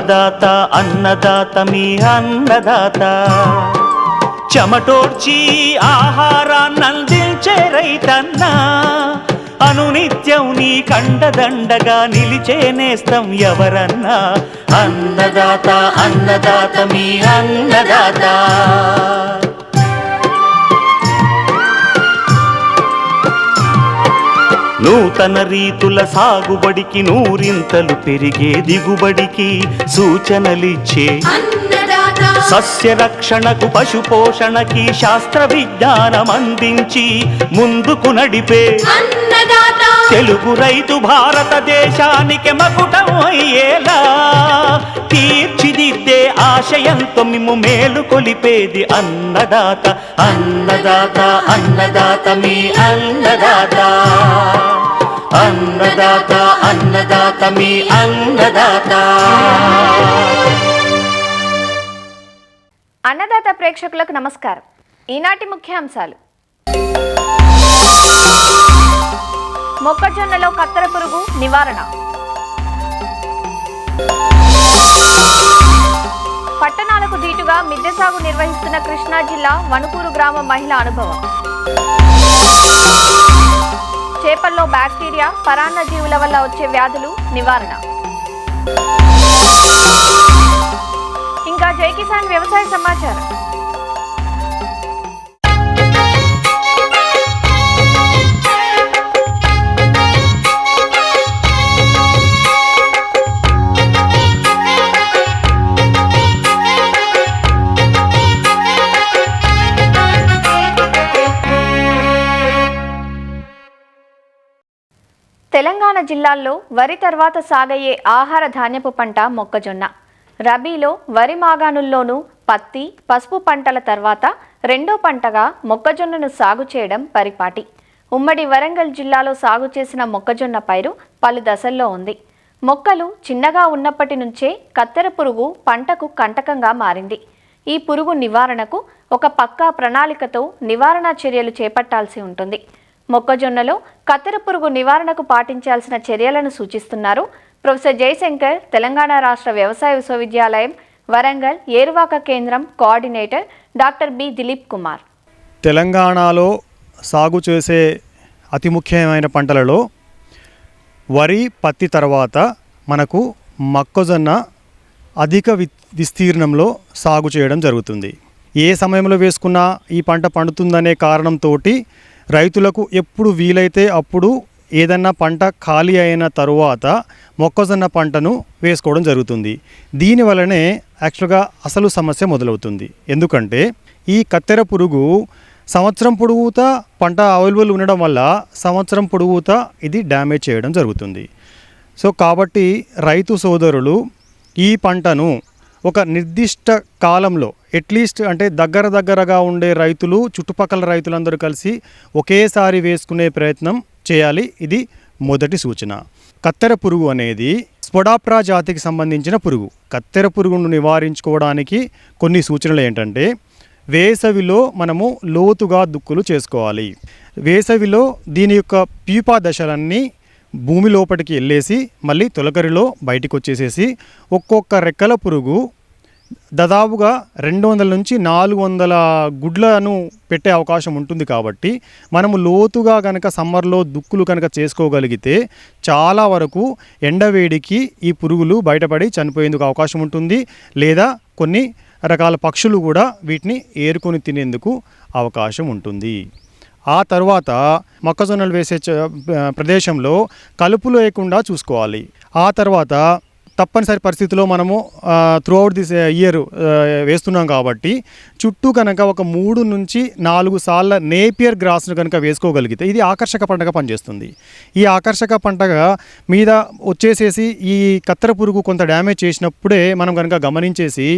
అన్నదాత అన్నదాత మీ అన్నదాత చెమటోడ్చి ఆహారాన్నందించే రైతన్న అనునిత్యం నీ కండదండగా నిలిచే నేస్తం ఎవరన్నా అన్నదాత అన్నదాత మీ అన్నదాత నూతన రీతుల సాగుబడికి నూరింతలు పెరిగే దిగుబడికి సూచనలిచ్చే సస్య రక్షణకు పశు పోషణకి శాస్త్ర విజ్ఞానం అందించి ముందుకు నడిపే తెలుగు రైతు భారతదేశానికి మకుటం అయ్యేలా తీర్చిదిద్దే ఆశయంతో మిమ్ము మేలు కొలిపేది అన్నదాత అన్నదాత అన్నదాత మీ అన్నదాత అన్నదాత అన్నదాత మీ అన్నదాత. అన్నదాత ప్రేక్షకులకు నమస్కారం. ఈనాటి ముఖ్యాంశాలు: మొక్కజొన్నలో కత్తెర పురుగు నివారణ, పట్టణాలకు దీటుగా మిద్దె సాగు నిర్వహిస్తున్న కృష్ణా జిల్లా వణుకూరు గ్రామ మహిళ అనుభవం, చేపల్లో బ్యాక్టీరియా పరాన్న జీవుల వల్ల వచ్చే వ్యాధులు నివారణ, ఇంకా జై కిసాన్ వ్యవసాయ సమాచారం. తెలంగాణ జిల్లాల్లో వరి తర్వాత సాగయ్యే ఆహార ధాన్యపు పంట మొక్కజొన్న. రబీలో వరి మాగాణుల్లోనూ పత్తి, పసుపు పంటల తర్వాత రెండో పంటగా మొక్కజొన్నను సాగు చేయడం పరిపాటి. ఉమ్మడి వరంగల్ జిల్లాలో సాగు చేసిన మొక్కజొన్న పైరు పలు దశల్లో ఉంది. మొక్కలు చిన్నగా ఉన్నప్పటి నుంచే కత్తెర పురుగు పంటకు కంటకంగా మారింది. ఈ పురుగు నివారణకు ఒక పక్కా ప్రణాళికతో నివారణ చర్యలు చేపట్టాల్సి ఉంటుంది. మొక్కజొన్నలో కత్తెర పురుగు నివారణకు పాటించాల్సిన చర్యలను సూచిస్తున్నారు ప్రొఫెసర్ జయశంకర్, తెలంగాణ రాష్ట్ర వ్యవసాయ విశ్వవిద్యాలయం వరంగల్ ఏరువాక కేంద్రం coordinator doctor B Dilip Kumar. తెలంగాణలో సాగు చేసే అతి ముఖ్యమైన పంటలలో వరి, పత్తి తర్వాత మనకు మొక్కజొన్న అధిక విస్తీర్ణంలో సాగు చేయడం జరుగుతుంది. ఏ సమయంలో వేసుకున్నా ఈ పంట పండుతుందనే కారణంతో రైతులకు ఎప్పుడు వీలైతే అప్పుడు ఏదన్నా పంట ఖాళీ అయిన తరువాత మొక్కజొన్న పంటను వేసుకోవడం జరుగుతుంది. దీనివల్లనే యాక్చువల్గా అసలు సమస్య మొదలవుతుంది. ఎందుకంటే ఈ కత్తెర పురుగు సంవత్సరం పొడుగుతా పంట అవైలబుల్ ఉండడం వల్ల సంవత్సరం పొడుగుతా ఇది డ్యామేజ్ చేయడం జరుగుతుంది. సో కాబట్టి రైతు సోదరులు ఈ పంటను ఒక నిర్దిష్ట కాలంలో అట్లీస్ట్ అంటే దగ్గరగా ఉండే రైతులు, చుట్టుపక్కల రైతులందరూ కలిసి ఒకేసారి వేసుకునే ప్రయత్నం చేయాలి. ఇది మొదటి సూచన. కత్తెర పురుగు అనేది స్పోడాప్టెరా జాతికి సంబంధించిన పురుగు. కత్తెర పురుగును నివారించుకోవడానికి కొన్ని సూచనలు ఏంటంటే, వేసవిలో మనము లోతుగా దుక్కులు చేసుకోవాలి. వేసవిలో దీని యొక్క ప్యూపా దశలన్నీ భూమి లోపలికి వెళ్ళేసి మళ్ళీ తొలకరిలో బయటికి వచ్చేసేసి ఒక్కొక్క రెక్కల పురుగు దాదాపుగా 200 నుంచి 400 గుడ్లను పెట్టే అవకాశం ఉంటుంది. కాబట్టి మనము లోతుగా కనుక సమ్మర్లో దుక్కులు కనుక చేసుకోగలిగితే చాలా వరకు ఎండవేడికి ఈ పురుగులు బయటపడి చనిపోయేందుకు అవకాశం ఉంటుంది. లేదా కొన్ని రకాల పక్షులు కూడా వీటిని ఏరుకొని తినేందుకు అవకాశం ఉంటుంది. ఆ తర్వాత మొక్కజొన్నలు వేసే ప్రదేశంలో కలుపు లేకుండా చూసుకోవాలి. ఆ తర్వాత తప్పనిసరి పరిస్థితిలో మనము త్రూఅవుట్ దిస్ ఇయర్ వేస్తున్నాం కాబట్టి చుట్టూ కనుక ఒక 3 నుంచి 4 సార్ల నేపియర్ గ్రాస్ను కనుక వేసుకోగలిగితే ఇది ఆకర్షక పంటగా పనిచేస్తుంది. ఈ ఆకర్షక పంటగా మీద వచ్చేసేసి ఈ కత్తెర పురుగు కొంత డ్యామేజ్ చేసినప్పుడే మనం కనుక గమనించేసి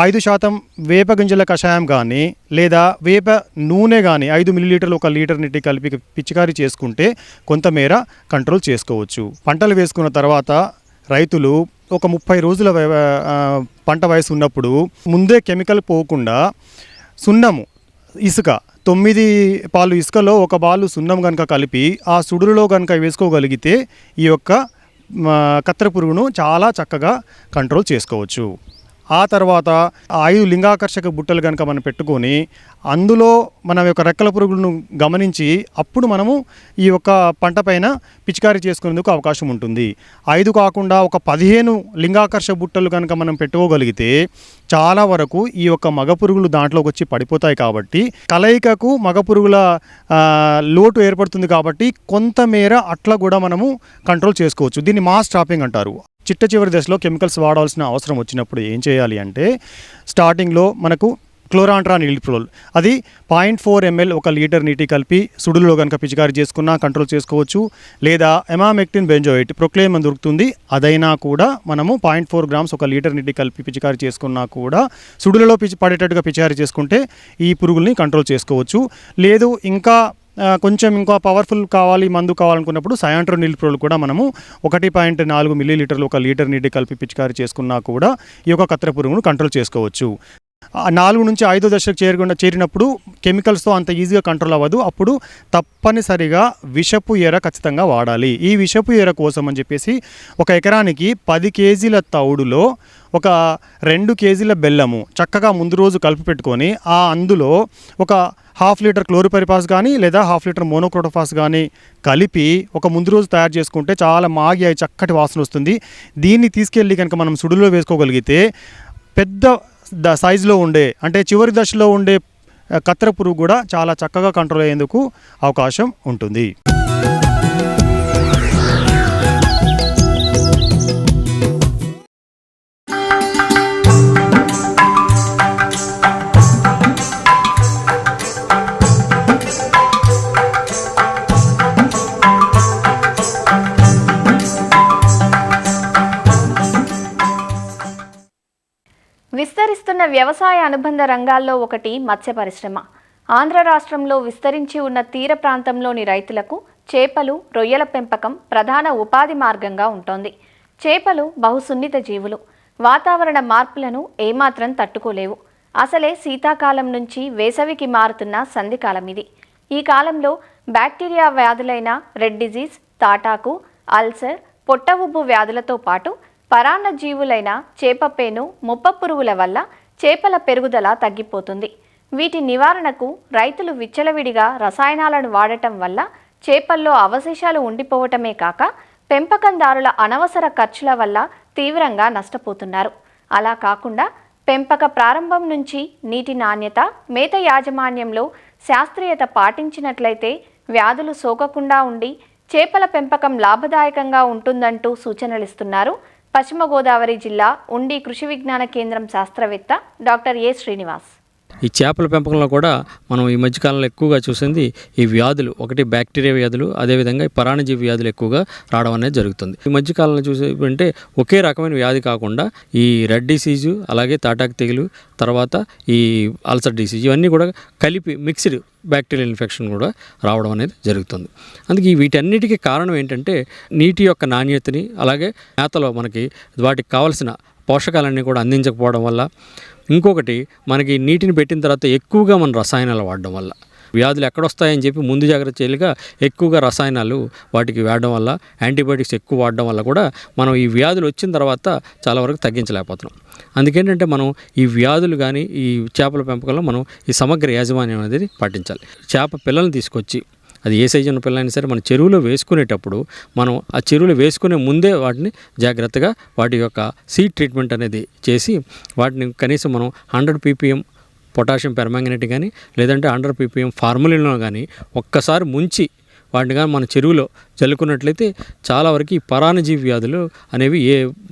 5% వేప గింజల కషాయం కానీ లేదా వేప నూనె కానీ 5 మిల్లీలీటర్లు 1 లీటర్ నీటి కలిపి పిచికారీ చేసుకుంటే కొంతమేర కంట్రోల్ చేసుకోవచ్చు. పంటలు వేసుకున్న తర్వాత రైతులు ఒక 30 రోజుల పంట వయసు ఉన్నప్పుడు ముందే కెమికల్ పోకుండా సున్నము, ఇసుక 9 పాలు ఇసుకలో 1 పాలు సున్నం కనుక కలిపి ఆ సుడులలో కనుక వేసుకోగలిగితే ఈ యొక్క కత్తెర పురుగును చాలా చక్కగా కంట్రోల్ చేసుకోవచ్చు. ఆ తర్వాత 5 లింగాకర్షక బుట్టలు కనుక మనం పెట్టుకొని అందులో మన యొక్క రెక్కల పురుగులను గమనించి అప్పుడు మనము ఈ యొక్క పంట పైన పిచికారీ చేసుకునేందుకు అవకాశం ఉంటుంది. 5 కాకుండా ఒక 15 లింగాకర్షక బుట్టలు కనుక మనం పెట్టుకోగలిగితే చాలా వరకు ఈ యొక్క మగ పురుగులు దాంట్లోకి వచ్చి పడిపోతాయి. కాబట్టి కలయికకు మగ పురుగుల లోటు ఏర్పడుతుంది. కాబట్టి కొంతమేర అట్లా కూడా మనము కంట్రోల్ చేసుకోవచ్చు. దీన్ని మాస్ స్టాపింగ్ అంటారు. చిట్ట చివరి దశలో కెమికల్స్ వాడాల్సిన అవసరం వచ్చినప్పుడు ఏం చేయాలి అంటే స్టార్టింగ్లో మనకు క్లోరాంట్రానిలిప్రోల్ అది 0.4 ml 1 లీటర్ నీటి కలిపి సుడుల్లో కనుక పిచికారీ చేసుకున్నా కంట్రోల్ చేసుకోవచ్చు. లేదా ఎమామెక్టిన్ బెంజోయిట్ ప్రొక్లేమ్ అని దొరుకుతుంది, అదైనా కూడా మనము 0.4 grams 1 లీటర్ నీటి కలిపి పిచికారీ చేసుకున్నా కూడా సుడులలో పడేటట్టుగా పిచికారీ చేసుకుంటే ఈ పురుగుల్ని కంట్రోల్ చేసుకోవచ్చు. లేదు ఇంకా కొంచెం ఇంకా పవర్ఫుల్ కావాలి మందు కావాలనుకున్నప్పుడు సయాంట్రోనిలిప్రోల్ కూడా మనము 1.4 మిల్లీలీటర్లు 1 లీటర్ నీటి కలిపి పిచికారీ చేసుకున్నా కూడా ఈ యొక్క కత్తెర పురుగును కంట్రోల్ చేసుకోవచ్చు. 4 నుంచి 5 దశకు చేరినప్పుడు కెమికల్స్తో అంత ఈజీగా కంట్రోల్ అవ్వదు. అప్పుడు తప్పనిసరిగా విషపు ఎర ఖచ్చితంగా వాడాలి. ఈ విషపు ఎర కోసం అని చెప్పేసి 1 ఎకరానికి 10 కేజీల తౌడులో ఒక 2 కేజీల బెల్లము చక్కగా ముందు రోజు కలిపి పెట్టుకొని అందులో ఒక 1/2 లీటర్ క్లోరిపరిపాస్ కానీ లేదా 1/2 లీటర్ మోనోక్రోటోఫాస్ కానీ కలిపి ఒక ముందు రోజు తయారు చేసుకుంటే చాలా మాగి అయి చక్కటి వాసన వస్తుంది. దీన్ని తీసుకెళ్ళి కనుక మనం సుడులో వేసుకోగలిగితే పెద్ద సైజులో ఉండే అంటే చివరి దశలో ఉండే కత్తెర పురుగు కూడా చాలా చక్కగా కంట్రోల్ అయ్యేందుకు అవకాశం ఉంటుంది. విస్తరిస్తున్న వ్యవసాయ అనుబంధ రంగాల్లో ఒకటి మత్స్య పరిశ్రమ. ఆంధ్ర రాష్ట్రంలో విస్తరించి ఉన్న తీర ప్రాంతంలోని రైతులకు చేపలు, రొయ్యల పెంపకం ప్రధాన ఉపాధి మార్గంగా ఉంటోంది. చేపలు బహుసున్నిత జీవులు. వాతావరణ మార్పులను ఏమాత్రం తట్టుకోలేవు. అసలే శీతాకాలం నుంచి వేసవికి మారుతున్న సంధికాలం ఇది. ఈ కాలంలో బ్యాక్టీరియా వ్యాధులైన రెడ్ డిజీజ్, తాటాకు, అల్సర్, పొట్ట ఉబ్బు వ్యాధులతో పాటు పరాన్న జీవులైన చేపపేను, ముప్ప పురుగుల వల్ల చేపల పెరుగుదల తగ్గిపోతుంది. వీటి నివారణకు రైతులు విచ్చలవిడిగా రసాయనాలను వాడటం వల్ల చేపల్లో అవశేషాలు ఉండిపోవటమే కాక పెంపకందారుల అనవసర ఖర్చుల వల్ల తీవ్రంగా నష్టపోతున్నారు. అలా కాకుండా పెంపక ప్రారంభం నుంచి నీటి నాణ్యత, మేత యాజమాన్యంలో శాస్త్రీయత పాటించినట్లయితే వ్యాధులు సోకకుండా ఉండి చేపల పెంపకం లాభదాయకంగా ఉంటుందంటూ సూచనలిస్తున్నారు పశ్చిమ గోదావరి జిల్లా ఉండి కృషి విజ్ఞాన కేంద్రం శాస్త్రవేత్త డాక్టర్ ఏ శ్రీనివాస్. ఈ చేపల పెంపకంలో కూడా మనం ఈ మధ్యకాలంలో ఎక్కువగా చూసింది ఈ వ్యాధులు, ఒకటి బ్యాక్టీరియా వ్యాధులు, అదేవిధంగా ఈ పరాణజీవి వ్యాధులు ఎక్కువగా రావడం అనేది జరుగుతుంది. ఈ మధ్యకాలంలో చూసేంటే ఒకే రకమైన వ్యాధి కాకుండా ఈ రెడ్ డిసీజు, అలాగే తాటాకు తెగులు, తర్వాత ఈ అల్సర్ డిసీజ్, ఇవన్నీ కూడా కలిపి మిక్స్డ్ బ్యాక్టీరియల్ ఇన్ఫెక్షన్ కూడా రావడం అనేది జరుగుతుంది. అందుకే వీటన్నిటికీ కారణం ఏంటంటే నీటి యొక్క నాణ్యతని, అలాగే మేతలో మనకి వాటికి కావలసిన పోషకాలన్నీ కూడా అందించకపోవడం వల్ల, ఇంకొకటి మనకి నీటిని పెట్టిన తర్వాత ఎక్కువగా మన రసాయనాలు వాడడం వల్ల వ్యాధులు ఎక్కడొస్తాయని చెప్పి ముందు జాగ్రత్త చేయలేక ఎక్కువగా రసాయనాలు వాటికి వాడడం వల్ల, యాంటీబయాటిక్స్ ఎక్కువ వాడడం వల్ల కూడా మనం ఈ వ్యాధులు వచ్చిన తర్వాత చాలా వరకు తగ్గించలేకపోతున్నాం. అందుకేంటంటే మనం ఈ వ్యాధులు కానీ ఈ చేపల పెంపకంలో మనం ఈ సమగ్ర యాజమాన్యం అనేది పాటించాలి. చేప పిల్లల్ని తీసుకొచ్చి అది ఏ సైజు ఉన్న పిల్లలైనా సరే మన చెరువులో వేసుకునేటప్పుడు మనం ఆ చెరువులో వేసుకునే ముందే వాటిని జాగ్రత్తగా వాటి యొక్క సీడ్ ట్రీట్మెంట్ అనేది చేసి వాటిని కనీసం మనం 100 ppm పొటాషియం పెర్మాంగనేట్ కానీ లేదంటే 100 ppm ఫార్ములిన్లో కానీ ఒక్కసారి ముంచి వాటిని కానీ మన చెరువులో చల్లుకున్నట్లయితే చాలా వరకు ఈ పరాన్నజీవి వ్యాధులు అనేవి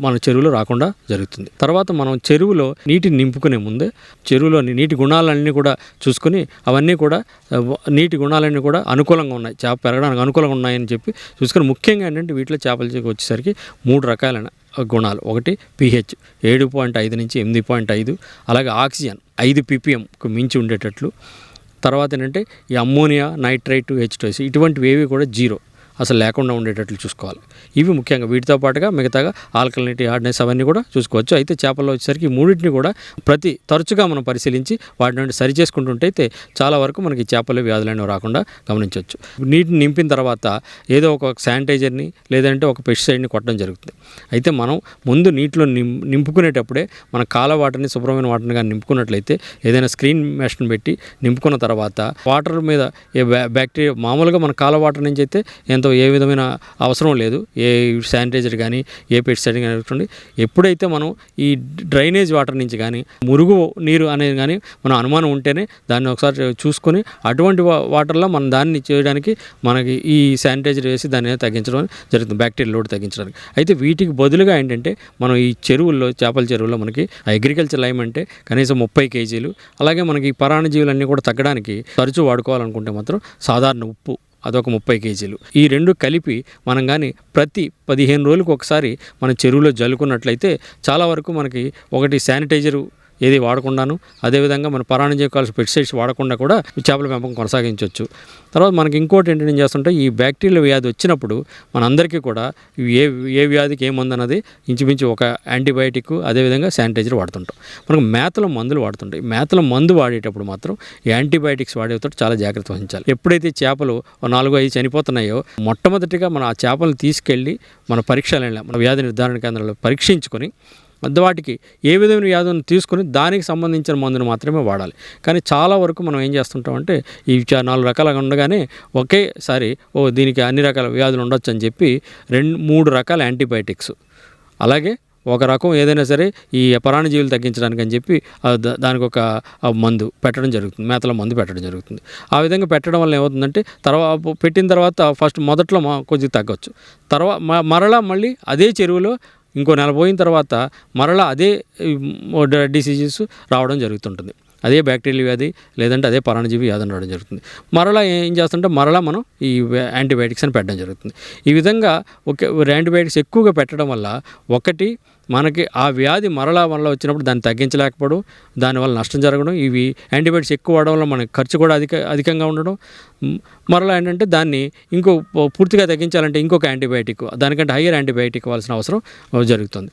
మన చెరువులో రాకుండా జరుగుతుంది. తర్వాత మనం చెరువులో నీటిని నింపుకునే ముందే చెరువులోని నీటి గుణాలన్నీ కూడా చూసుకొని అవన్నీ కూడా నీటి గుణాలన్నీ కూడా అనుకూలంగా ఉన్నాయి, చేప పెరగడానికి అనుకూలంగా ఉన్నాయని చెప్పి చూసుకొని, ముఖ్యంగా ఏంటంటే వీటిలో చేపలకి వచ్చేసరికి 3 రకాలైన గుణాలు. ఒకటి pH 7.5 నుంచి 8.5, అలాగే ఆక్సిజన్ 5 ppmకు మించి ఉండేటట్లు, తర్వాత ఏంటంటే ఈ అమ్మోనియా, నైట్రైట్, H2S ఇటువంటివి ఏవి కూడా 0. అసలు లేకుండా ఉండేటట్లు చూసుకోవాలి. ఇవి ముఖ్యంగా వీటితో పాటుగా మిగతాగా ఆల్కలినిటీ, హార్డ్నెస్ అవన్నీ కూడా చూసుకోవచ్చు. అయితే చేపల్లో వచ్చేసరికి ఈ మూడింటిని కూడా తరచుగా మనం పరిశీలించి వాటి నుండి సరి చేసుకుంటుంటే అయితే చాలా వరకు మనకి చేపలు వ్యాధులైనవి రాకుండా గమనించవచ్చు. నీటిని నింపిన తర్వాత ఏదో ఒక శానిటైజర్ని లేదంటే ఒక పెస్టిసైడ్ని కొట్టడం జరుగుతుంది. అయితే మనం ముందు నీటిలో నింపుకునేటప్పుడే మన కాల వాటర్ని, శుభ్రమైన వాటర్ని కానీ నింపుకున్నట్లయితే ఏదైనా స్క్రీన్ మెష్ని పెట్టి నింపుకున్న తర్వాత వాటర్ మీద ఏ బ్యాక్టీరియా మామూలుగా మన కాల వాటర్ నుంచి అయితే ఏ విధమైన అవసరం లేదు. ఏ శానిటైజర్ కానీ ఏ పెస్టిసైడ్ కానీ అనుకోండి. ఎప్పుడైతే మనం ఈ డ్రైనేజ్ వాటర్ నుంచి కానీ మురుగు నీరు అనేది కానీ మనం అనుమానం ఉంటేనే దాన్ని ఒకసారి చూసుకొని అటువంటి వాటర్లో మనం దాన్ని చేయడానికి మనకి ఈ శానిటైజర్ వేసి దాన్ని తగ్గించడం జరుగుతుంది, బ్యాక్టీరియా లోడ్ తగ్గించడానికి. అయితే వీటికి బదులుగా ఏంటంటే మనం ఈ చెరువుల్లో, చేపల చెరువుల్లో మనకి అగ్రికల్చర్ లైమ్ అంటే కనీసం 30 కేజీలు, అలాగే మనకి పరాణజీవులన్నీ కూడా తగ్గడానికి తరచూ వాడుకోవాలనుకుంటే మాత్రం సాధారణ ఉప్పు అదొక 30 కేజీలు. ఈ రెండు కలిపి మనం కానీ ప్రతి 15 రోజులకు ఒకసారి మన చెరువులో జల్లుకున్నట్లయితే చాలా వరకు మనకి ఒకటి శానిటైజరు ఏది వాడకుండాను, అదేవిధంగా మన పరాణజీవి కాల్సిన పెస్టిసైడ్స్ వాడకుండా కూడా చేపల పెంపకం కొనసాగించవచ్చు. తర్వాత మనకి ఇంకోటి ఏంటంటే ఏం చేస్తుంటే ఈ బ్యాక్టీరియల్ వ్యాధి వచ్చినప్పుడు మనందరికీ కూడా ఏ వ్యాధికి ఏ మందు అన్నది ఇంచుమించు ఒక యాంటీబయాటిక్, అదేవిధంగా శానిటైజర్ వాడుతుంటాం. మనకు మేతల మందులు వాడుతుంటాయి. మేతల మందు వాడేటప్పుడు మాత్రం యాంటీబయాటిక్స్ వాడేటప్పుడు చాలా జాగ్రత్త వహించాలి. ఎప్పుడైతే చేపలు 4-5 చనిపోతున్నాయో మొట్టమొదటిగా మనం ఆ చేపలను తీసుకెళ్ళి మన మన వ్యాధి నిర్ధారణ కేంద్రాల్లో పరీక్షించుకొని వాటికి ఏ విధమైన వ్యాధులను తీసుకుని దానికి సంబంధించిన మందును మాత్రమే వాడాలి. కానీ చాలా వరకు మనం ఏం చేస్తుంటామంటే ఈ 4 రకాలుగా ఉండగానే ఒకేసారి దీనికి అన్ని రకాల వ్యాధులు ఉండొచ్చు అని చెప్పి 2-3 రకాల యాంటీబయాటిక్స్, అలాగే ఒక రకం ఏదైనా సరే ఈ పరాణజీవులు తగ్గించడానికి అని చెప్పి దానికి ఒక మందు పెట్టడం జరుగుతుంది, మేతల మందు పెట్టడం జరుగుతుంది. ఆ విధంగా పెట్టడం వల్ల ఏమవుతుందంటే పెట్టిన తర్వాత మొదట్లో కొద్దిగా తగ్గొచ్చు. మరలా మళ్ళీ అదే చెరువులో ఇంకో నెల పోయిన తర్వాత మరలా అదే డిసీజెస్ రావడం జరుగుతుంటుంది. అదే బ్యాక్టీరియల్ వ్యాధి లేదంటే అదే పరాణజీవి వ్యాధి రావడం జరుగుతుంది. మరలా ఏం చేస్తుంటే మరలా మనం ఈ యాంటీబయాటిక్స్ అని పెట్టడం జరుగుతుంది. ఈ విధంగా యాంటీబయాటిక్స్ ఎక్కువగా పెట్టడం వల్ల ఒకటి మనకి ఆ వ్యాధి మరలా వచ్చినప్పుడు దాన్ని తగ్గించలేకపోవడం, దానివల్ల నష్టం జరగడం, ఇవి యాంటీబయాటిక్స్ ఎక్కువ వాడడం వల్ల మనకి ఖర్చు కూడా అధికంగా ఉండడం, మరలా ఏంటంటే దాన్ని పూర్తిగా తగ్గించాలంటే ఇంకొక యాంటీబయాటిక్, దానికంటే హయ్యర్ యాంటీబయాటిక్ ఇవ్వాల్సిన అవసరం జరుగుతుంది.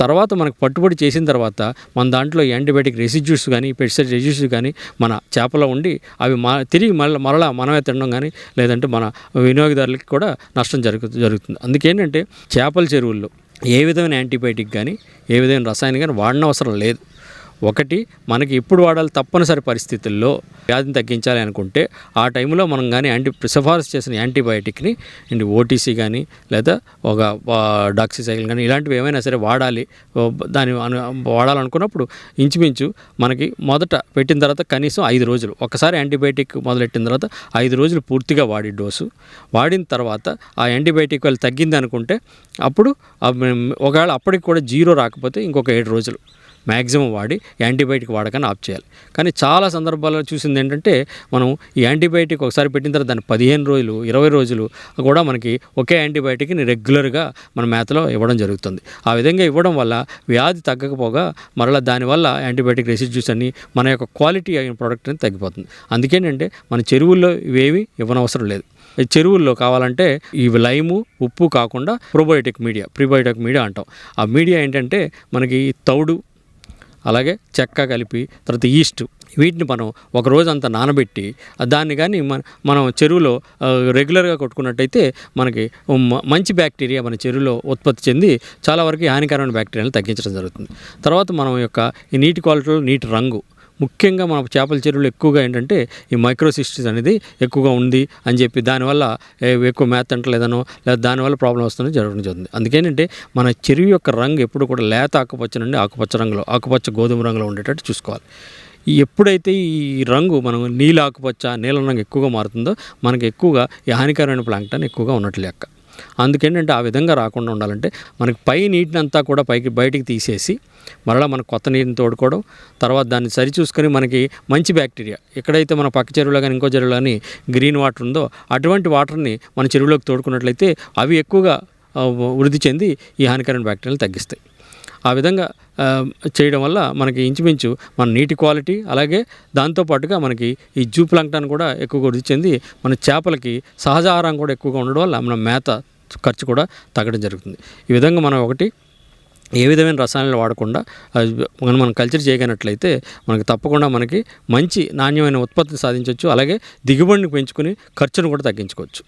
తర్వాత మనకు పట్టుబడి చేసిన తర్వాత మన దాంట్లో యాంటీబయాటిక్ రెసిడ్యూస్ కానీ పెస్టిసైడ్ రెసిడ్యూస్ కానీ మన చేపలో ఉండి అవి తిరిగి మరలా మనమే తినడం కానీ లేదంటే మన వినియోగదారులకి కూడా నష్టం జరుగుతుంది. అందుకేంటంటే చేపల చెరువుల్లో ఏ విధమైన యాంటీబయాటిక్ కానీ ఏ విధమైన రసాయనం కానీ వాడిన అవసరం లేదు. ఒకటి మనకి ఎప్పుడు వాడాలి, తప్పనిసరి పరిస్థితుల్లో వ్యాధిని తగ్గించాలి అనుకుంటే ఆ టైంలో మనం కానీ సిఫారసు చేసిన యాంటీబయాటిక్ని ఓటీసీ కానీ లేదా ఒక డాక్సిసైక్లిన్ కానీ ఇలాంటివి ఏమైనా సరే వాడాలి. వాడాలనుకున్నప్పుడు ఇంచుమించు మనకి మొదట పెట్టిన తర్వాత కనీసం 5 రోజులు, ఒకసారి యాంటీబయాటిక్ మొదలెట్టిన తర్వాత 5 రోజులు పూర్తిగా డోసు వాడిన తర్వాత ఆ యాంటీబయాటిక్ వాళ్ళు తగ్గింది అనుకుంటే అప్పుడు ఒకవేళ అప్పటికి కూడా 0 రాకపోతే ఇంకొక 7 రోజులు మ్యాక్సిమం వాడి యాంటీబయాటిక్ వాడకాన్ని ఆఫ్ చేయాలి. కానీ చాలా సందర్భాల్లో చూసింది ఏంటంటే మనం ఈ యాంటీబయాటిక్ ఒకసారి పెట్టిన తర్వాత దాన్ని 15 రోజులు 20 రోజులు కూడా మనకి ఒకే యాంటీబయాటిక్ని రెగ్యులర్గా మన మేతలో ఇవ్వడం జరుగుతుంది. ఆ విధంగా ఇవ్వడం వల్ల వ్యాధి తగ్గకపోగా మరలా దానివల్ల యాంటీబయాటిక్ రెసిడ్యూస్ అన్ని మన యొక్క క్వాలిటీ అయిన ప్రోడక్ట్ అనేది తగ్గిపోతుంది. అందుకేనంటే మన చెరువుల్లో ఇవేవి ఇవ్వనవసరం లేదు. చెరువుల్లో కావాలంటే ఈ లైము, ఉప్పు కాకుండా ప్రీబయోటిక్ మీడియా అంటాం. ఆ మీడియా ఏంటంటే మనకి తౌడు, అలాగే చెక్క కలిపి తర్వాత ఈస్ట్, వీటిని మనం ఒక రోజు అంతా నానబెట్టి దాన్ని కానీ మనం చెరువులో రెగ్యులర్గా కొట్టుకున్నట్టయితే మనకి మంచి బ్యాక్టీరియా మన చెరువులో ఉత్పత్తి చెంది చాలా వరకు హానికరమైన బ్యాక్టీరియాలను తగ్గించడం జరుగుతుంది. తర్వాత మనం యొక్క ఈ నీటి క్వాలిటీలో నీటి రంగు, ముఖ్యంగా మన చేపల చెరువులు ఎక్కువగా ఏంటంటే ఈ మైక్రోసిస్టిస్ అనేది ఎక్కువగా ఉంది అని చెప్పి దానివల్ల ఎక్కువ మేత అంటలేదనో లేదా దానివల్ల ప్రాబ్లం వస్తుందని జరగడం జరుగుతుంది. అందుకేంటంటే మన చెరువు యొక్క రంగు ఎప్పుడు కూడా లేత ఆకుపచ్చ నుండి ఆకుపచ్చ గోధుమ రంగులో ఉండేటట్టు చూసుకోవాలి. ఎప్పుడైతే ఈ రంగు మనం నీలం రంగు ఎక్కువగా మారుతుందో మనకి ఎక్కువగా ఈ హానికరమైన ప్లాంక్టన్ ఎక్కువగా ఉన్నట్లు లెక్క. అందుకేంటంటే ఆ విధంగా రాకుండా ఉండాలంటే మనకి పై నీటిని అంతా కూడా బయటికి తీసేసి మరలా మనకు కొత్త నీటిని తోడుకోవడం, తర్వాత దాన్ని సరిచూసుకొని మనకి మంచి బ్యాక్టీరియా ఎక్కడైతే మన పక్క చెరువులో కానీ ఇంకో చెరువులో కానీ గ్రీన్ వాటర్ ఉందో అటువంటి వాటర్ని మన చెరువులోకి తోడుకున్నట్లయితే అవి ఎక్కువగా వృద్ధి చెంది ఈ హానికరమైన బ్యాక్టీరియాలను తగ్గిస్తాయి. ఆ విధంగా చేయడం వల్ల మనకి ఇంచుమించు మన నీటి క్వాలిటీ అలాగే దాంతోపాటుగా మనకి ఈ జూ ప్లాంక్టన్ కూడా ఎక్కువగా వృద్ధి చెంది మన చేపలకి సహజ ఆహారం కూడా ఎక్కువగా ఉండడం వల్ల మన మేత ఖర్చు కూడా తగ్గడం జరుగుతుంది. ఈ విధంగా మనం ఒకటి ఏ విధమైన రసాయనాలు వాడకుండా మనం కల్చర్ చేయగలిగినట్లయితే మనకి తప్పకుండా మనకి మంచి నాణ్యమైన ఉత్పత్తిని సాధించవచ్చు. అలాగే దిగుబడిని పెంచుకొని ఖర్చును కూడా తగ్గించుకోవచ్చు.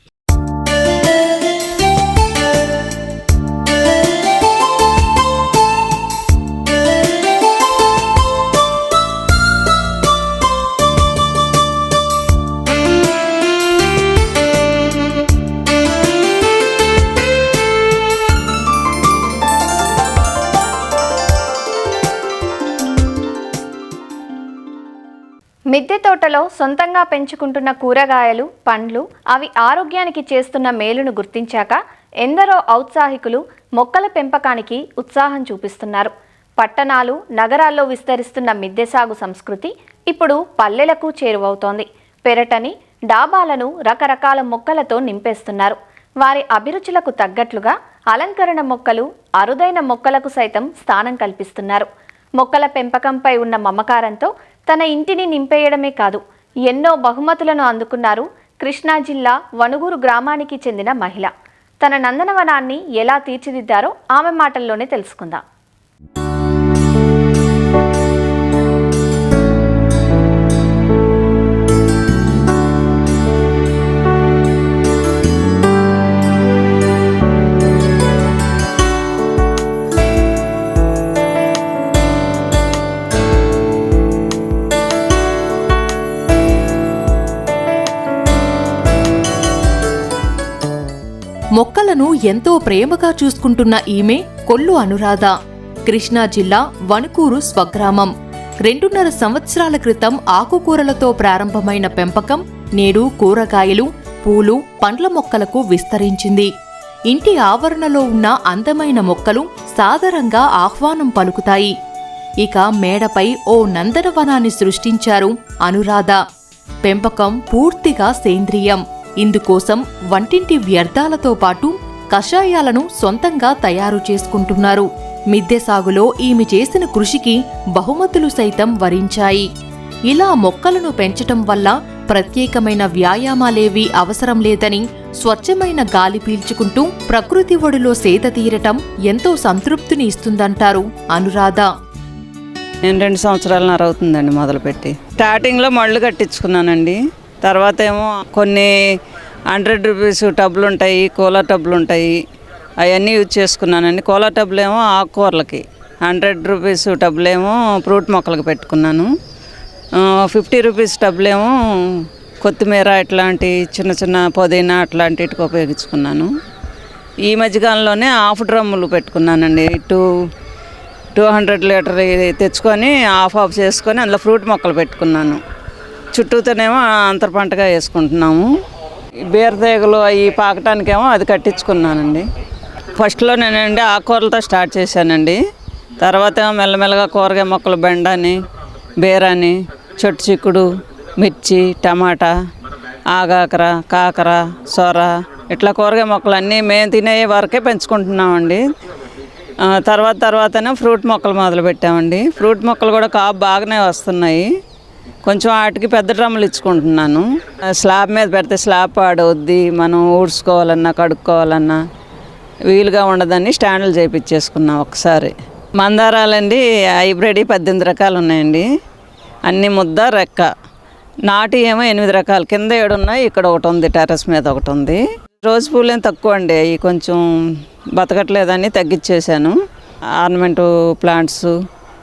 మిద్దె తోటలో సొంతంగా పెంచుకుంటున్న కూరగాయలు, పండ్లు అవి ఆరోగ్యానికి చేస్తున్న మేలును గుర్తించాక ఎందరో ఔత్సాహికులు మొక్కల పెంపకానికి ఉత్సాహం చూపిస్తున్నారు. పట్టణాలు, నగరాల్లో విస్తరిస్తున్న మిద్దె సాగు సంస్కృతి ఇప్పుడు పల్లెలకు చేరువవుతోంది. పెరటని, డాబాలను రకరకాల మొక్కలతో నింపేస్తున్నారు. వారి అభిరుచులకు తగ్గట్లుగా అలంకరణ మొక్కలు, అరుదైన మొక్కలకు సైతం స్థానం కల్పిస్తున్నారు. మొక్కల పెంపకంపై ఉన్న మమకారంతో తన ఇంటిని నింపేయడమే కాదు, ఎన్నో బహుమతులను అందుకున్నారు కృష్ణా జిల్లా వణుగూరు గ్రామానికి చెందిన మహిళ. తన నందనవనాన్ని ఎలా తీర్చిదిద్దారో ఆమె మాటల్లోనే తెలుసుకుందాం. మొక్కలను ఎంతో ప్రేమగా చూసుకుంటున్న ఈమె కొల్లు అనురాధ. కృష్ణా జిల్లా వణుకూరు స్వగ్రామం. 2.5 సంవత్సరాల క్రితం ఆకుకూరలతో ప్రారంభమైన పెంపకం నేడు కూరగాయలు, పూలు, పండ్ల మొక్కలకు విస్తరించింది. ఇంటి ఆవరణలో ఉన్న అందమైన మొక్కలు సాదరంగా ఆహ్వానం పలుకుతాయి. ఇక మేడపై ఓ నందనవనాన్ని సృష్టించారు అనురాధ. పెంపకం పూర్తిగా సేంద్రియం. ఇందుకోసం వంటింటి వ్యర్థాలతో పాటు కషాయాలను సొంతంగా తయారు చేసుకుంటున్నారు. మిద్దె సాగులో ఈమె చేసిన కృషికి బహుమతులు సైతం వరించాయి. ఇలా మొక్కలను పెంచటం వల్ల ప్రత్యేకమైన వ్యాయామాలేవీ అవసరం లేదని, స్వచ్ఛమైన గాలి పీల్చుకుంటూ ప్రకృతి ఒడిలో సేద తీరటం ఎంతో సంతృప్తిని ఇస్తుందంటారు అనురాధ. నేను 2 సంవత్సరాలన్నర అవుతుందండి మొదలుపెట్టి. స్టార్టింగ్లో మళ్ళు కట్టించుకున్నానండి. తర్వాత ఏమో కొన్ని 100 రూపీస్ టబ్బులు ఉంటాయి, కూలర్ టబ్బులు ఉంటాయి, అవన్నీ యూజ్ చేసుకున్నానండి. కూలర్ టబ్బులు ఏమో ఆకుకూరలకి, 100 రూపీస్ టబ్బులు ఏమో ఫ్రూట్ మొక్కలకు పెట్టుకున్నాను. 50 రూపీస్ టబ్బులు ఏమో కొత్తిమీర ఇట్లాంటి చిన్న చిన్న పుదీనా అట్లాంటికి ఉపయోగించుకున్నాను. ఈ మధ్యకాలంలోనే హాఫ్ డ్రమ్ములు పెట్టుకున్నానండి. 200 లీటర్ తెచ్చుకొని హాఫ్ చేసుకొని అందులో ఫ్రూట్ మొక్కలు పెట్టుకున్నాను. చుట్టూతోనేమో అంతర పంటగా వేసుకుంటున్నాము. బీరతీగలు అవి పాకటానికేమో అది కట్టించుకున్నానండి. ఫస్ట్లో నేనండి ఆకుకూరలతో స్టార్ట్ చేశానండి. తర్వాత ఏమో మెల్లమెల్లగా కూరగాయ మొక్కలు బెండని, బీరని, చెట్టు చిక్కుడు, మిర్చి, టమాటా, ఆగాకర, కాకర, సొర ఇట్లా కూరగాయ మొక్కలు అన్నీ మేము తినే వరకే పెంచుకుంటున్నామండి. తర్వాతనే ఫ్రూట్ మొక్కలు మొదలు పెట్టామండి. ఫ్రూట్ మొక్కలు కూడా కాపు బాగానే వస్తున్నాయి. కొంచెం వాటికి పెద్ద డ్రమ్ములు ఇచ్చుకుంటున్నాను. స్లాబ్ మీద పెడితే స్లాబ్ పాడవుద్ది, మనం ఊడ్చుకోవాలన్నా కడుక్కోవాలన్నా వీలుగా ఉండదని స్టాండ్లు చేయించేసుకున్నాం ఒకసారి. మందారాలండి హైబ్రిడ్ 18 రకాలు ఉన్నాయండి. అన్ని ముద్ద, రెక్క. నాటి ఏమో 8 రకాలు, కింద 7 ఉన్నాయి, ఇక్కడ ఒకటి ఉంది, టెర్రస్ మీద ఒకటి ఉంది. రోజు పూలేం తక్కువ అండి, అవి కొంచెం బతకట్లేదని తగ్గించేశాను. ఆర్నమెంట్ ప్లాంట్స్,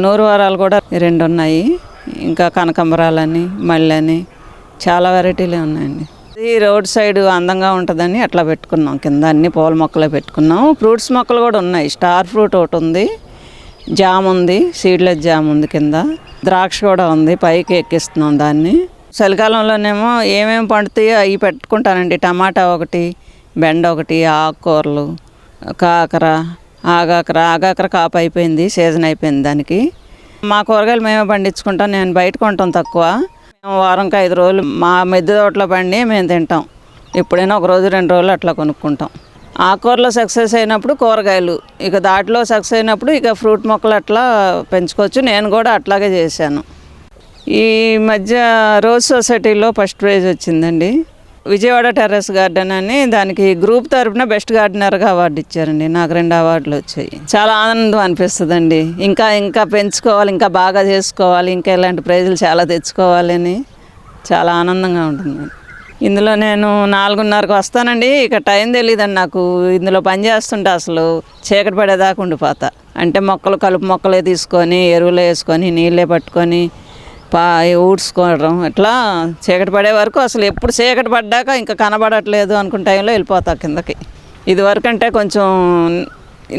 100 వారాలు కూడా 2 ఉన్నాయి. ఇంకా కనకంబరాలని, మళ్ళని చాలా వెరైటీలే ఉన్నాయండి. ఈ రోడ్ సైడ్ అందంగా ఉంటుందని అట్లా పెట్టుకున్నాం. కింద అన్ని పూల మొక్కలే పెట్టుకున్నాం. ఫ్రూట్స్ మొక్కలు కూడా ఉన్నాయి. స్టార్ ఫ్రూట్ ఒకటి ఉంది, జామ్ ఉంది, సీడ్లెస్ జామ్ ఉంది, కింద ద్రాక్ష కూడా ఉంది. పైకి ఎక్కిస్తున్నాం దాన్ని. చలికాలంలోనేమో ఏమేమి పండుతాయో అవి పెట్టుకుంటానండి. టమాటా ఒకటి, బెండ ఒకటి, ఆకుకూరలు, కాకర, ఆగాకర కాపు అయిపోయింది, సీజన్ అయిపోయింది దానికి. మా కూరగాయలు మేమే పండించుకుంటాం. నేను బయట కొంటాం తక్కువ. మేము వారంకి 5 రోజులు మా మిద్దె తోటలో పండి మేము తింటాం. ఎప్పుడైనా 1 రోజు 2 రోజులు అట్లా కొనుక్కుంటాం. ఆకుకూరలో సక్సెస్ అయినప్పుడు కూరగాయలు, ఇక దాంట్లో సక్సెస్ అయినప్పుడు ఇక ఫ్రూట్ మొక్కలు అట్లా పెంచుకోవచ్చు. నేను కూడా అట్లాగే చేశాను. ఈ మధ్య రోజ్ సొసైటీలో ఫస్ట్ ప్రైజ్ వచ్చిందండి. విజయవాడ టెర్రస్ గార్డెన్ అని దానికి గ్రూప్ తరపున బెస్ట్ గార్డెనర్గా అవార్డు ఇచ్చారండి. నాకు 2 అవార్డులు వచ్చాయి. చాలా ఆనందం అనిపిస్తుందండి. ఇంకా ఇంకా పెంచుకోవాలి, ఇంకా బాగా చేసుకోవాలి, ఇంకా ఇలాంటి ప్రైజులు చాలా తెచ్చుకోవాలని చాలా ఆనందంగా ఉంటుంది. ఇందులో నేను 4:30కి వస్తానండి. ఇక టైం తెలియదండి నాకు. ఇందులో పని చేస్తుంటే అసలు చీకటి పడేదాకా ఉండిపోతా. అంటే కలుపు మొక్కలే తీసుకొని ఎరువులు వేసుకొని నీళ్ళే పట్టుకొని ఊడ్చుకోవడం, ఇట్లా చీకటి పడే వరకు అసలు ఎప్పుడు చీకటి పడ్డాక ఇంకా కనబడట్లేదు అనుకున్న టైంలో వెళ్ళిపోతా కిందకి. ఇదివరకు అంటే కొంచెం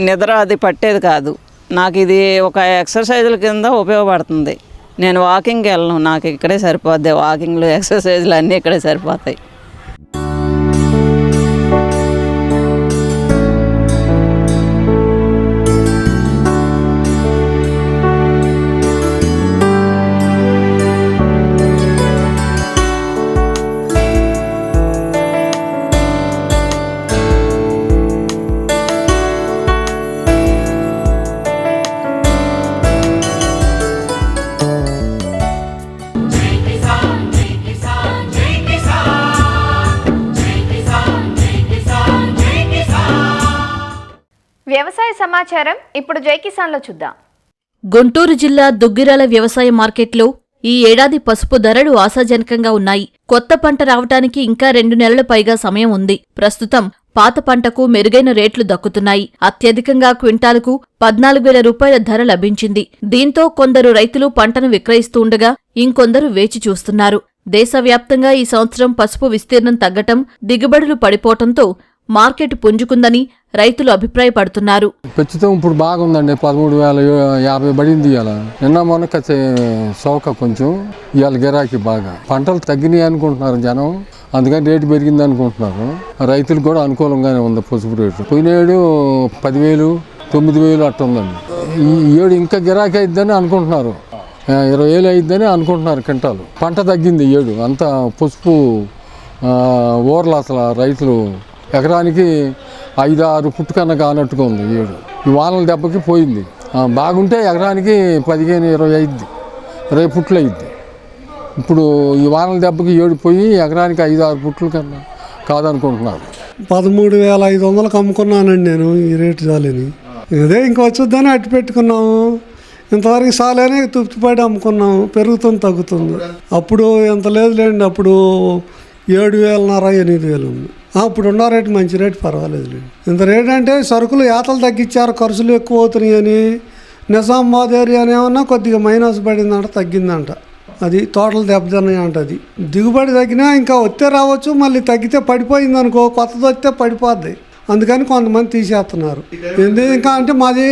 నిద్ర అది పట్టేది కాదు. నాకు ఇది ఒక ఎక్సర్సైజుల కింద ఉపయోగపడుతుంది. నేను వాకింగ్కి వెళ్ళను, నాకు ఇక్కడే సరిపోద్ది. వాకింగ్లు ఎక్సర్సైజులు అన్నీ ఇక్కడే సరిపోతాయి. వ్యవసాయ సమాచారం ఇప్పుడు జై కిసాన్లో చూద్దాం. గుంటూరు జిల్లా దుగ్గిరాల వ్యవసాయ మార్కెట్లో ఈ ఏడాది పసుపు ధరలు ఆశాజనకంగా ఉన్నాయి. కొత్త పంట రావటానికి ఇంకా 2 నెలల పైగా సమయం ఉంది. ప్రస్తుతం పాత పంటకు మెరుగైన రేట్లు దక్కుతున్నాయి. అత్యధికంగా క్వింటాలుకు 14,000 రూపాయల ధర లభించింది. దీంతో కొందరు రైతులు పంటను విక్రయిస్తూ ఉండగా ఇంకొందరు వేచి చూస్తున్నారు. దేశవ్యాప్తంగా ఈ సంవత్సరం పసుపు విస్తీర్ణం తగ్గటం, దిగుబడులు పడిపోవటంతో మార్కెట్ పుంజుకుందని రైతులు అభిప్రాయపడుతున్నారు. ప్రస్తుతం ఇప్పుడు బాగుందండి. 13,050 పడింది. ఇవాళ నిన్న మొన్న సౌక కొంచెం, ఇవాళ గిరాకీ బాగా. పంటలు తగ్గినాయి అనుకుంటున్నారు జనం, అందుకని రేటు పెరిగింది అనుకుంటున్నారు. రైతులకు కూడా అనుకూలంగానే ఉంది పసుపు రేటు. పోయిన ఏడు 10,000, 9,000 అట్ట ఉందండి. ఈ ఏడు ఇంకా గిరాకీ అయిద్దని అనుకుంటున్నారు. 20,000 అయిద్దని అనుకుంటున్నారు క్వింటాలు. పంట తగ్గింది ఈ ఏడు. అంతా పసుపు ఊర్లు అసలు రైతులు ఎకరానికి 5-6 పుట్టు కన్నా కానట్టుగా ఉంది ఈ ఏడు. ఈ వానల దెబ్బకి పోయింది. బాగుంటే ఎకరానికి 15-20 అయింది, 20 పుట్లు అయింది. ఇప్పుడు ఈ వానల దెబ్బకి ఏడు పోయి ఎకరానికి 5-6 పుట్లు కన్నా కాదనుకుంటున్నారు. 13,500కి అమ్ముకున్నానండి నేను. ఈ రేటు చాలని అదే ఇంకా వచ్చొద్దని అట్టి పెట్టుకున్నాము. ఇంతవరకు సాలేనే తృప్తిపడి అమ్ముకున్నాము. పెరుగుతుంది తగ్గుతుంది. అప్పుడు ఎంత లేదులేండి, అప్పుడు 7,500, 8,000 ఉంది. ఇప్పుడు ఉన్న రేటు మంచి రేటు, పర్వాలేదు. ఇంత రేటు అంటే సరుకులు యాతలు తగ్గించారు, ఖర్చులు ఎక్కువ అవుతున్నాయని. నిజామాబాద్ ఏరియాని ఏమన్నా కొద్దిగా మైనస్ పడిందంట, తగ్గిందంట. అది తోటలు దెబ్బతిన్నాయి అంట. అది దిగుబడి తగ్గినా ఇంకా వస్తే రావచ్చు, మళ్ళీ తగ్గితే పడిపోయింది అనుకో, కొత్తది వస్తే పడిపోద్ది. అందుకని కొంతమంది తీసేస్తున్నారు. ఇంకా అంటే మాది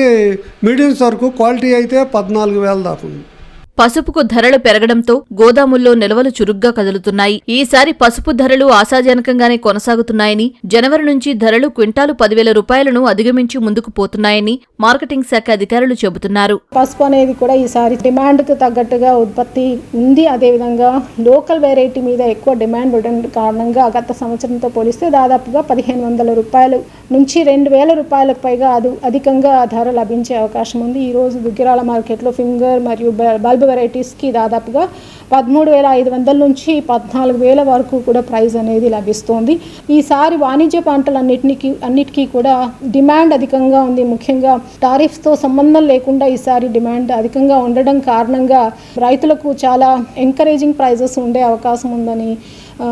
మీడియం సరుకు, క్వాలిటీ అయితే 14,000 దాకా ఉంది. పసుపుకు ధరలు పెరగడంతో గోదాముల్లో నిల్వలు చురుగ్గా కదులుతున్నాయి. ఈసారి పసుపు ధరలు ఆశాజనకంగానే కొనసాగుతున్నాయని, జనవరి నుంచి ధరలు క్వింటాలు 10,000 రూపాయలను అధిగమించి ముందుకు పోతున్నాయని మార్కెటింగ్ శాఖ అధికారులు చెబుతున్నారు. పసుపు అనేది కూడా ఈసారి డిమాండ్కు తగ్గట్టుగా ఉత్పత్తి ఉంది. అదేవిధంగా లోకల్ వెరైటీ మీద ఎక్కువ డిమాండ్ ఉండడం కారణంగా గత సంవత్సరంతో పోలిస్తే దాదాపుగా 1,500 రూపాయలు నుంచి 2,000 రూపాయలకు పైగా అధికంగా ధర లభించే అవకాశం ఉంది. ఈరోజు దుగ్గిరాల మార్కెట్లో ఫింగర్ మరియు బల్బ్ వెరైటీస్కి దాదాపుగా 13,500 నుంచి 14,000 వరకు కూడా ప్రైస్ అనేది లభిస్తుంది. ఈసారి వాణిజ్య పంటలన్నిటికీ కూడా డిమాండ్ అధికంగా ఉంది. ముఖ్యంగా టారిఫ్స్తో సంబంధం లేకుండా ఈసారి డిమాండ్ అధికంగా ఉండడం కారణంగా రైతులకు చాలా ఎంకరేజింగ్ ప్రైజెస్ ఉండే అవకాశం ఉందని,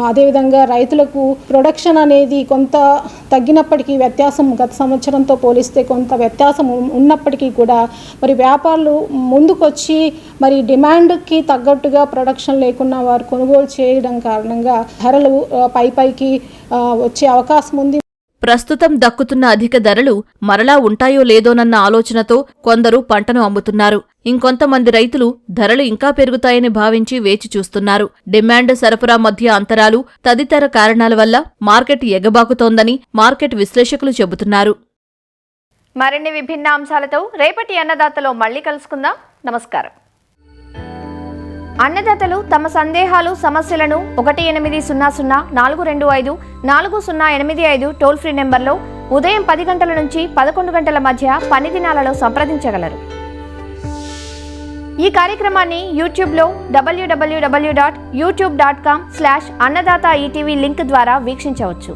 అదేవిధంగా రైతులకు ప్రొడక్షన్ అనేది కొంత తగ్గినప్పటికీ వ్యత్యాసం గత సంవత్సరంతో పోలిస్తే కొంత వ్యత్యాసం ఉన్నప్పటికీ కూడా మరి వ్యాపారులు ముందుకొచ్చి మరి డిమాండ్కి తగ్గట్టుగా ప్రొడక్షన్ లేకున్నా వారు కొనుగోలు చేయడం కారణంగా ధరలు పైకి వచ్చే అవకాశం ఉంది. ప్రస్తుతం దక్కుతున్న అధిక ధరలు మరలా ఉంటాయో లేదోనన్న ఆలోచనతో కొందరు పంటను అమ్ముతున్నారు. ఇంకొంతమంది రైతులు ధరలు ఇంకా పెరుగుతాయని భావించి వేచి చూస్తున్నారు. డిమాండ్, సరఫరా మధ్య అంతరాలు తదితర కారణాల వల్ల మార్కెట్ ఎగబాకుతోందని మార్కెట్ విశ్లేషకులు చెబుతున్నారు. మరిన్ని విభిన్న అంశాలతో రేపటి అన్నదాతలో మళ్ళీ కలుసుకుందాం. నమస్కారం. అన్నదాతలు తమ సందేహాలు, సమస్యలను 1800 425 4085 టోల్ ఫ్రీ నెంబర్లో ఉదయం 10 గంటల నుంచి 11 గంటల మధ్య పని దినాలలో సంప్రదించగలరు. ఈ కార్యక్రమాన్ని యూట్యూబ్లో www.youtube.com/అన్నదాత ఈటీవీ లింక్ ద్వారా వీక్షించవచ్చు.